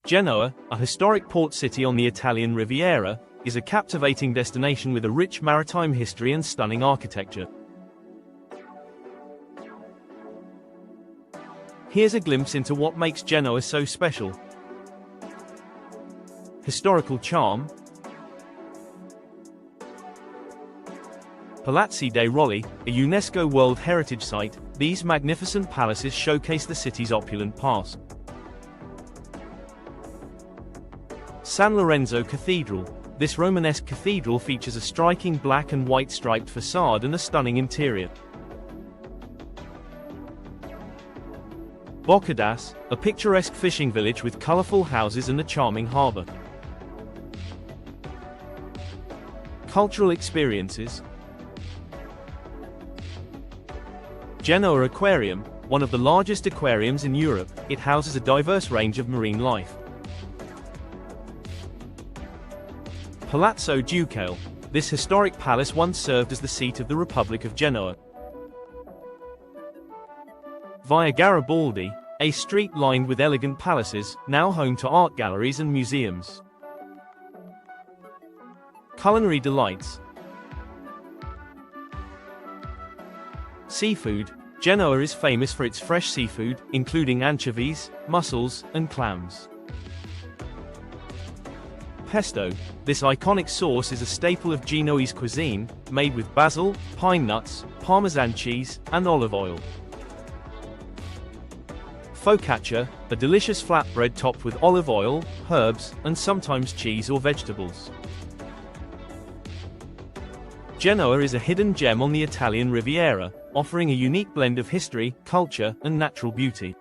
Genoa, a historic port city on the Italian Riviera, is a captivating destination with a rich maritime history and stunning architecture. Here's a glimpse into what makes Genoa so special. Historical charm. Palazzi dei Rolli, a UNESCO World Heritage Site, these magnificent palaces showcase the city's opulent past. San Lorenzo Cathedral. This Romanesque cathedral features a striking black and white striped facade and a stunning interior. Boccadas, a picturesque fishing village with colorful houses and a charming harbor. Cultural experiences. Genoa Aquarium, one of the largest aquariums in Europe, it houses a diverse range of marine life. Palazzo Ducale. This historic palace once served as the seat of the Republic of Genoa. Via Garibaldi, a street lined with elegant palaces, now home to art galleries and museums. Culinary delights. Seafood. Genoa is famous for its fresh seafood, including anchovies, mussels, and clams. Pesto. This iconic sauce is a staple of Genoese cuisine, made with basil, pine nuts, Parmesan cheese, and olive oil. Focaccia, a delicious flatbread topped with olive oil, herbs, and sometimes cheese or vegetables. Genoa is a hidden gem on the Italian Riviera, offering a unique blend of history, culture, and natural beauty.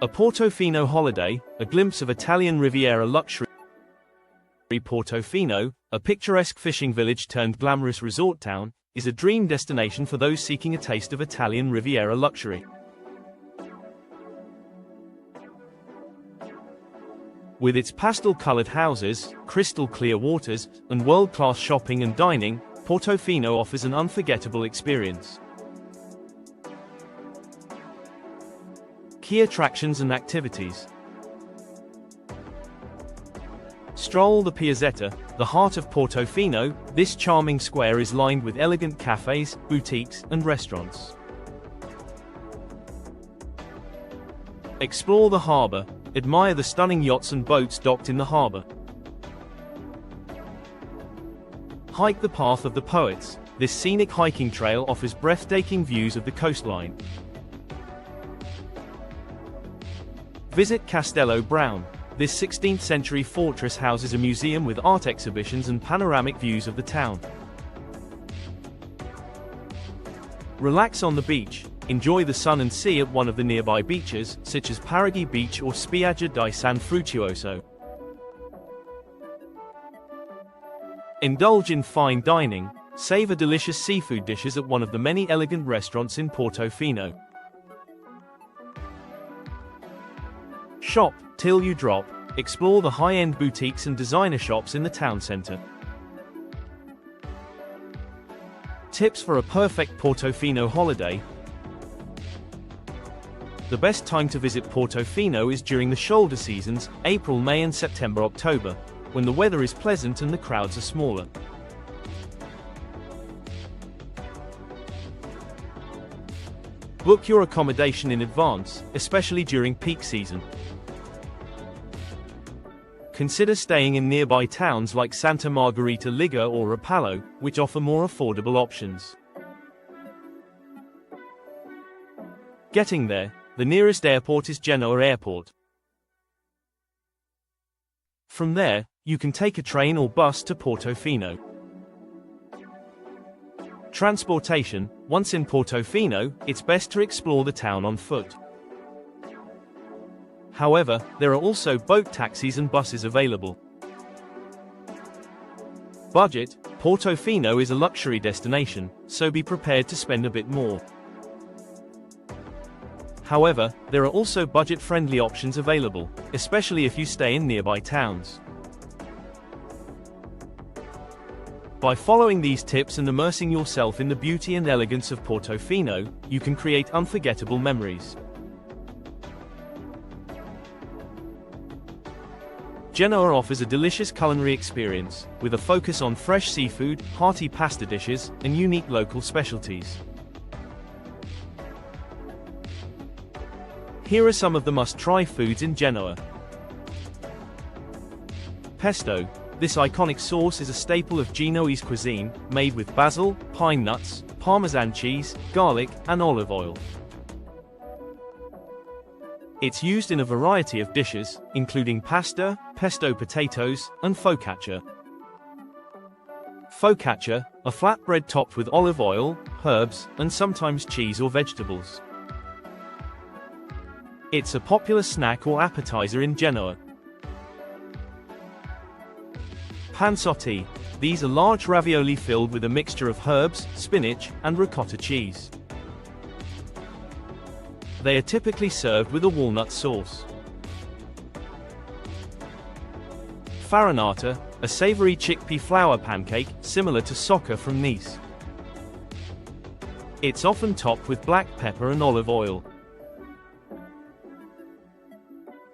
A Portofino holiday, a glimpse of Italian Riviera luxury. Portofino, a picturesque fishing village turned glamorous resort town, is a dream destination for those seeking a taste of Italian Riviera luxury. With its pastel-colored houses, crystal-clear waters, and world-class shopping and dining, Portofino offers an unforgettable experience. Key attractions and activities. Stroll the Piazzetta, the heart of Portofino. This charming square is lined with elegant cafes, boutiques, and restaurants. Explore the harbor. Admire the stunning yachts and boats docked in the harbor. Hike the Path of the Poets. This scenic hiking trail offers breathtaking views of the coastline. Visit Castello Brown. This 16th-century fortress houses a museum with art exhibitions and panoramic views of the town. Relax on the beach. Enjoy the sun and sea at one of the nearby beaches, such as Paraghi Beach or Spiaggia di San Fructuoso. Indulge in fine dining. Savor delicious seafood dishes at one of the many elegant restaurants in Portofino. Shop till you drop. Explore the high-end boutiques and designer shops in the town center. Tips for a perfect Portofino holiday. The best time to visit Portofino is during the shoulder seasons, April, May and September, October, when the weather is pleasant and the crowds are smaller. Book your accommodation in advance, especially during peak season. Consider staying in nearby towns like Santa Margherita Ligure or Rapallo, which offer more affordable options. Getting there. The nearest airport is Genoa Airport. From there, you can take a train or bus to Portofino. Transportation. Once in Portofino, it's best to explore the town on foot. However, there are also boat taxis and buses available. Budget. Portofino is a luxury destination, so be prepared to spend a bit more. However, there are also budget-friendly options available, especially if you stay in nearby towns. By following these tips and immersing yourself in the beauty and elegance of Portofino, you can create unforgettable memories. Genoa offers a delicious culinary experience, with a focus on fresh seafood, hearty pasta dishes, and unique local specialties. Here are some of the must-try foods in Genoa. Pesto. This iconic sauce is a staple of Genoese cuisine, made with basil, pine nuts, Parmesan cheese, garlic, and olive oil. It's used in a variety of dishes, including pasta, pesto potatoes, and focaccia. Focaccia, a flatbread topped with olive oil, herbs, and sometimes cheese or vegetables. It's a popular snack or appetizer in Genoa. Panzotti. These are large ravioli filled with a mixture of herbs, spinach, and ricotta cheese. They are typically served with a walnut sauce. Farinata, a savory chickpea flour pancake, similar to socca from Nice. It's often topped with black pepper and olive oil.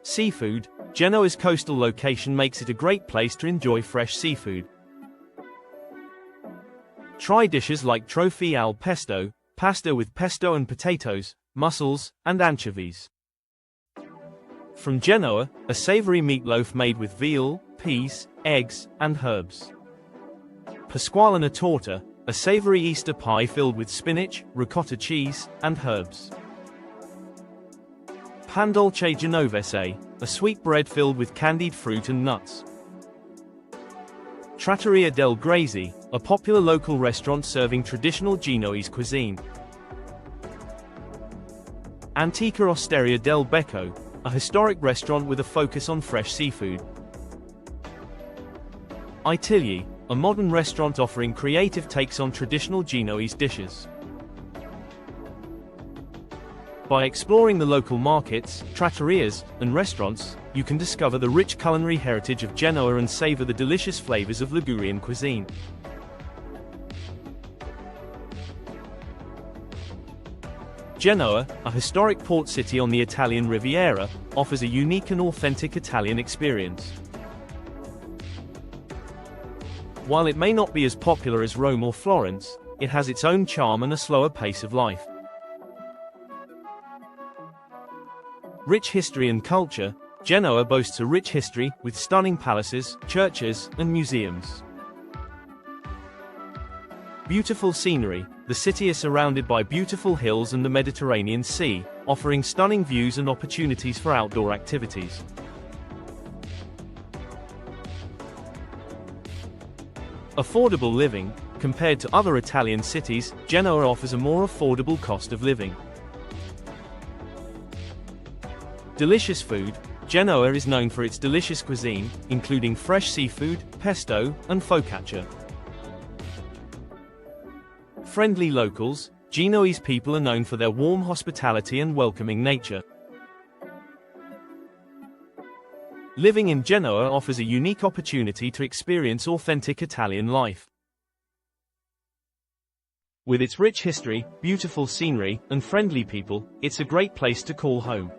Seafood. Genoa's coastal location makes it a great place to enjoy fresh seafood. Try dishes like trofie al pesto, pasta with pesto and potatoes, mussels, and anchovies. From Genoa, a savory meatloaf made with veal, peas, eggs, and herbs. Pasqualina torta, a savory Easter pie filled with spinach, ricotta cheese, and herbs. Pan dolce genovese, a sweet bread filled with candied fruit and nuts. Trattoria del Grazie, a popular local restaurant serving traditional Genoese cuisine. Antica Osteria del Becco, a historic restaurant with a focus on fresh seafood. Itigli, a modern restaurant offering creative takes on traditional Genoese dishes. By exploring the local markets, trattorias, and restaurants, you can discover the rich culinary heritage of Genoa and savor the delicious flavors of Ligurian cuisine. Genoa, a historic port city on the Italian Riviera, offers a unique and authentic Italian experience. While it may not be as popular as Rome or Florence, it has its own charm and a slower pace of life. Rich history and culture. Genoa boasts a rich history, with stunning palaces, churches, and museums. Beautiful scenery. The city is surrounded by beautiful hills and the Mediterranean Sea, offering stunning views and opportunities for outdoor activities. Affordable living. Compared to other Italian cities, Genoa offers a more affordable cost of living. Delicious food. Genoa is known for its delicious cuisine, including fresh seafood, pesto, and focaccia. Friendly locals. Genoese people are known for their warm hospitality and welcoming nature. Living in Genoa offers a unique opportunity to experience authentic Italian life. With its rich history, beautiful scenery, and friendly people, it's a great place to call home.